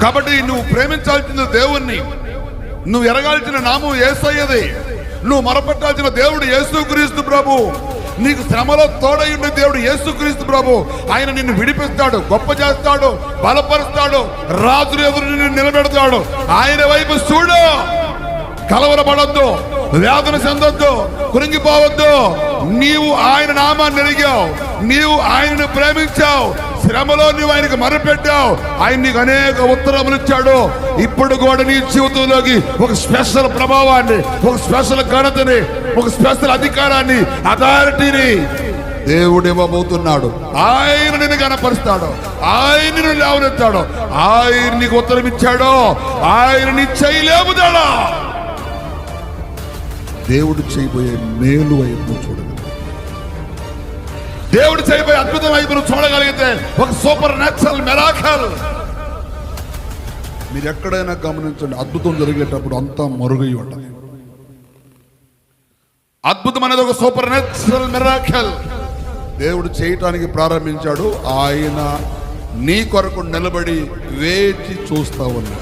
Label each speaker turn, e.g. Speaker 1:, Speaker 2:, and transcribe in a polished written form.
Speaker 1: కాబట్టి నువ్వు ప్రేమించాల్సిన దేవుణ్ణి, నువ్వు ఎరగాల్సిన నామం యేసయ్యది, నువ్వు మొరపెట్టాల్సిన దేవుడు యేసుక్రీస్తు ప్రభు. నీకు శ్రమలో తోడై ఉండే దేవుడు యేసుక్రీస్తు ప్రభు. ఆయన నిన్ను విడిపిస్తాడు, గొప్ప చేస్తాడు, బలపరుస్తాడు, రాజుల ఎదురు నిన్ను నిలబెడతాడు. ఆయన వైపు చూడు, కలవరపడొద్దు, వేదన చెందొద్దు, కురింగిపోవద్దు. నీవు ఆయన నామాన్ని ఎరిగావు, నీవు ఆయనను ప్రేమించావు, శ్రమలో నువ్వు ఆయనకు మొరపెట్టావు, ఆయన నీకు అనేక ఉత్తరములు ఇచ్చాడు. ఇప్పుడు కూడా నీ జీవితంలోకి ఒక స్పెషల్ ప్రభావాన్ని, ఒక స్పెషల్ ఘనతని, ఒక స్పెషల్ అధికారాన్ని, అథారిటీని దేవుడు ఇవ్వబోతున్నాడు. ఆయన నిన్ను గణపరుస్తాడు, ఆయన నిన్ను లేవనెత్తాడు, ఆయన నీకు ఉత్తరం ఇచ్చాడు, ఆయన నీ చెయ్యి లేపుతాడు. దేవుడు చేయబోయే మేలు వైపు చూడగలరు, దేవుడు చేయబోయే అద్భుతం వైపు చూడగలిగితే ఒక సూపర్ న్యాచురల్ మిరాకిల్. మీరు ఎక్కడైనా గమనించండి, అద్భుతం జరిగేటప్పుడు అంతా మరుగై ఉంటుంది. అద్భుతం అనేది ఒక సూపర్ న్యాచురల్ మిరాకిల్ దేవుడు చేయటానికి ప్రారంభించాడు. ఆయన నీ కొరకు నిలబడి వేచి చూస్తా ఉన్నాడు.